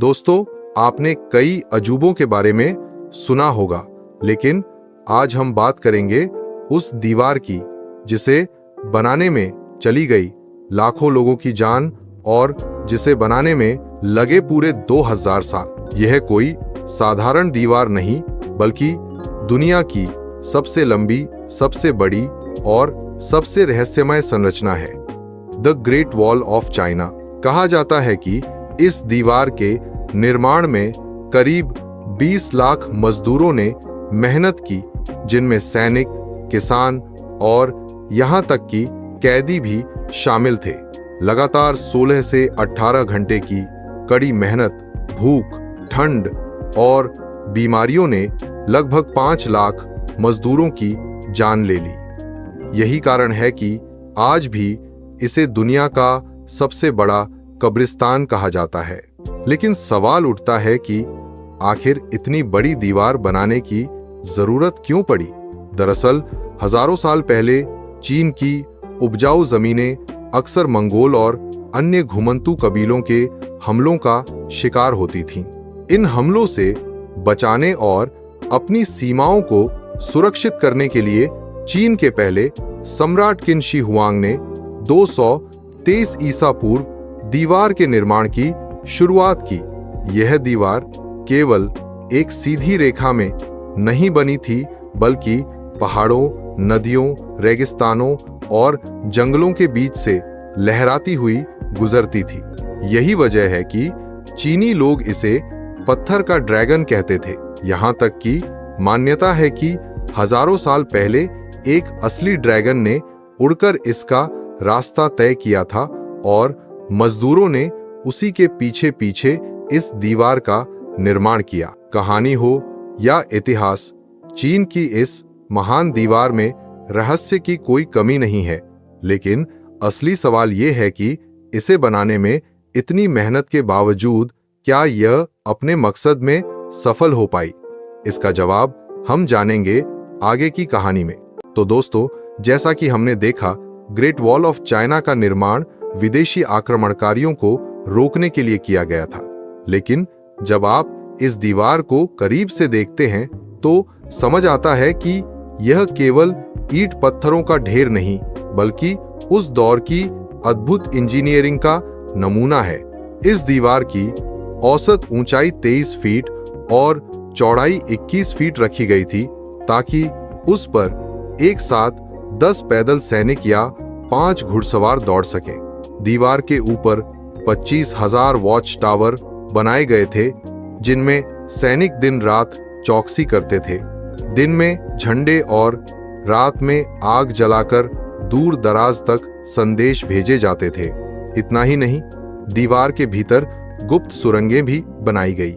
दोस्तों, आपने कई अजूबों के बारे में सुना होगा, लेकिन आज हम बात करेंगे उस दीवार की जिसे बनाने में चली गई लाखों लोगों की जान और जिसे बनाने में लगे पूरे 2000 साल। यह कोई साधारण दीवार नहीं, बल्कि दुनिया की सबसे लंबी, सबसे बड़ी और सबसे रहस्यमय संरचना है, the great wall of China. कहा जाता है कि इस दीवार के निर्माण में करीब 20 लाख मजदूरों ने मेहनत की, जिनमें सैनिक, किसान और यहां तक कि कैदी भी शामिल थे। लगातार 16 से 18 घंटे की कड़ी मेहनत, भूख, ठंड और बीमारियों ने लगभग 5 लाख मजदूरों की जान ले ली। यही कारण है कि आज भी इसे दुनिया का सबसे बड़ा कब्रिस्तान कहा जाता है। लेकिन सवाल उठता है कि आखिर इतनी बड़ी दीवार बनाने की जरूरत क्यों पड़ी? दरअसल हजारों साल पहले चीन की उपजाऊ जमीनें अक्सर मंगोल और अन्य घुमंतू कबीलों के हमलों का शिकार होती थीं। इन हमलों से बचाने और अपनी सीमाओं को सुरक्षित करने के लिए चीन के पहले सम्राट किन शी हुआंग ने 223 ईसा पूर्व दीवार के निर्माण की शुरुआत की। यह दीवार केवल एक सीधी रेखा में नहीं बनी थी, बल्कि पहाड़ों, नदियों, रेगिस्तानों और जंगलों के बीच से लहराती हुई गुजरती थी। यही वजह है कि चीनी लोग इसे पत्थर का ड्रैगन कहते थे। यहाँ तक कि मान्यता है कि हजारों साल पहले एक असली ड्रैगन ने उड़कर इसका रास्ता तय किया था और मजदूरों ने उसी के पीछे पीछे इस दीवार का निर्माण किया। कहानी हो या इतिहास, चीन की इस महान दीवार में रहस्य की कोई कमी नहीं है। लेकिन असली सवाल यह है कि इसे बनाने में इतनी मेहनत के बावजूद क्या यह अपने मकसद में सफल हो पाई? इसका जवाब हम जानेंगे आगे की कहानी में। तो दोस्तों, जैसा कि हमने देखा, ग्रेट वॉल ऑफ चाइना का निर्माण विदेशी आक्रमणकारियों को रोकने के लिए किया गया था। लेकिन जब आप इस दीवार को करीब से देखते हैं तो समझ आता है कि यह केवल ईंट पत्थरों का ढेर नहीं, बल्कि उस दौर की अद्भुत इंजीनियरिंग का नमूना है। इस दीवार की औसत ऊंचाई 23 फीट और चौड़ाई 21 फीट रखी गई थी, ताकि उस पर एक साथ 10 पैदल सैनिक या 5 घुड़सवार दौड़ सकें। दीवार के ऊपर 25,000 वॉच टावर बनाए गए थे, जिनमें सैनिक दिन रात चौकसी करते थे। दिन में झंडे और रात में आग जलाकर दूर दराज तक संदेश भेजे जाते थे। इतना ही नहीं, दीवार के भीतर गुप्त सुरंगें भी बनाई गई।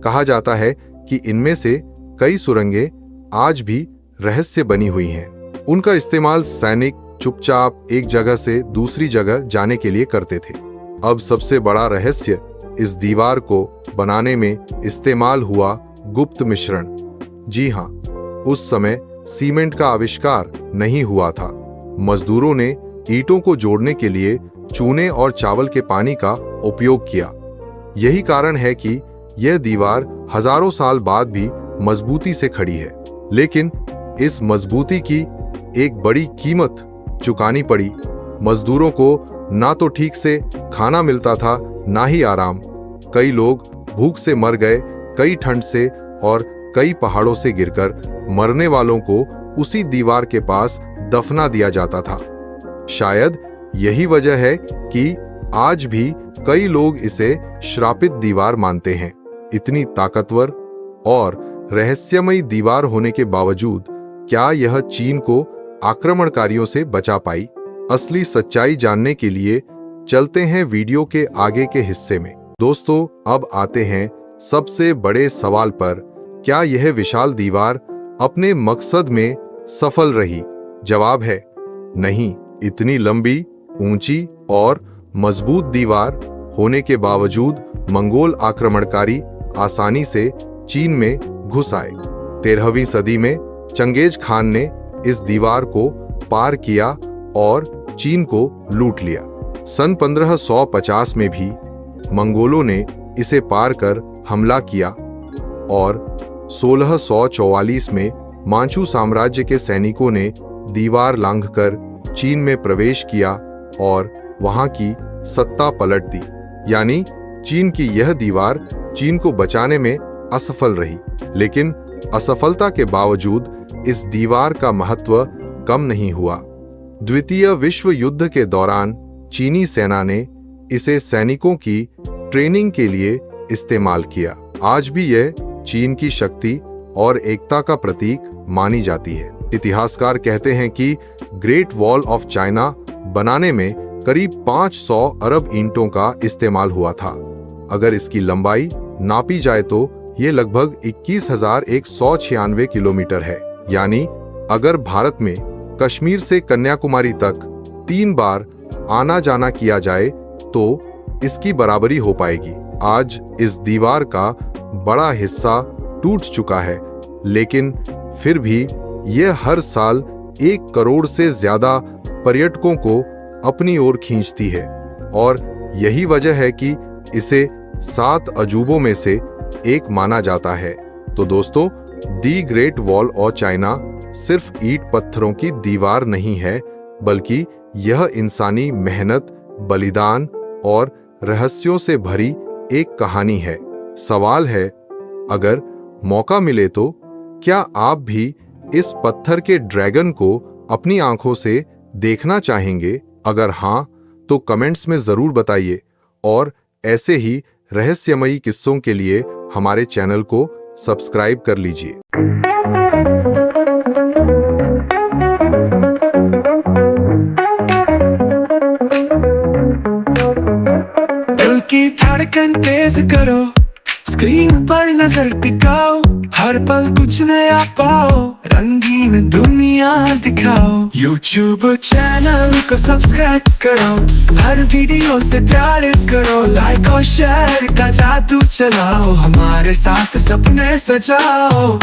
कहा जाता है कि इनमें से कई सुरंगें आज भी रहस्य बनी हुई हैं। उनका इस्तेमाल सैनिक चुपचाप एक जगह से दूसरी जगह जाने के लिए करते थे। अब सबसे बड़ा रहस्य इस दीवार को बनाने में इस्तेमाल हुआ गुप्त मिश्रण। जी हाँ, उस समय सीमेंट का आविष्कार नहीं हुआ था। मजदूरों ने ईंटों को जोड़ने के लिए चूने और चावल के पानी का उपयोग किया। यही कारण है कि यह दीवार हजारों साल बाद भी मजबूती से खड़ी है। लेकिन इस मजबूती की एक बड़ी कीमत चुकानी पड़ी। मजदूरों को ना तो ठीक से खाना मिलता था, ना ही आराम। कई लोग भूख से मर गए, कई ठंड से और कई पहाड़ों से गिरकर। मरने वालों को उसी दीवार के पास दफना दिया जाता था। शायद यही वजह है कि आज भी कई लोग इसे श्रापित दीवार मानते हैं। इतनी ताकतवर और रहस्यमयी दीवार होने के बावजूद क्या यह चीन को आक्रमणकारियों से बचा पाई? असली सच्चाई जानने के लिए चलते हैं वीडियो के आगे के हिस्से में। दोस्तों, अब आते हैं सबसे बड़े सवाल पर, क्या यह विशाल दीवार अपने मकसद में सफल रही? जवाब है नहीं। इतनी लंबी, ऊंची और मजबूत दीवार होने के बावजूद मंगोल आक्रमणकारी आसानी से चीन में घुस आए। 13वीं सदी में चंगेज खान ने इस दीवार को पार किया और चीन को लूट लिया। सन 1550 में भी मंगोलों ने इसे पार कर हमला किया और 1644 में मांचू साम्राज्य के सैनिकों ने दीवार लांघकर चीन में प्रवेश किया और वहां की सत्ता पलट दी। यानी चीन की यह दीवार चीन को बचाने में असफल रही, लेकिन असफलता के बावजूद इस दीवार का महत्व कम नहीं हुआ। द्वितीय विश्व युद्ध के दौरान चीनी सेना ने इसे सैनिकों की ट्रेनिंग के लिए इस्तेमाल किया। आज भी यह चीन की शक्ति और एकता का प्रतीक मानी जाती है। इतिहासकार कहते हैं कि ग्रेट वॉल ऑफ चाइना बनाने में करीब 500 अरब ईंटों का इस्तेमाल हुआ था। अगर इसकी लंबाई नापी जाए तो ये लगभग 21,196 किलोमीटर है। यानी अगर भारत में कश्मीर से कन्याकुमारी तक 3 बार आना जाना किया जाए तो इसकी बराबरी हो पाएगी। आज इस दीवार का बड़ा हिस्सा टूट चुका है, लेकिन फिर भी यह हर साल 1 करोड़ से ज्यादा पर्यटकों को अपनी ओर खींचती है और यही वजह है कि इसे 7 अजूबों में से एक माना जाता है। तो दोस्तों, the great wall of China सिर्फ ईंट पत्थरों की दीवार नहीं है, बल्कि यह इंसानी मेहनत, बलिदान और रहस्यों से भरी एक कहानी है। सवाल है, अगर मौका मिले तो क्या आप भी इस पत्थर के ड्रैगन को अपनी आंखों से देखना चाहेंगे? अगर हाँ, तो कमेंट्स में जरूर बताइए और ऐसे ही रहस्यमयी किस्सों के लिए हमारे चैनल को सब्सक्राइब कर लीजिए। दिल की धड़कन तेज करो, स्क्रीन पर नजर टिकाओ, हर पल कुछ नया पाओ, रंगीन दुनिया दिखाओ। YouTube चैनल को सब्सक्राइब करो, हर वीडियो से प्यार करो, लाइक और शेयर का जादू चलाओ, हमारे साथ सपने सजाओ।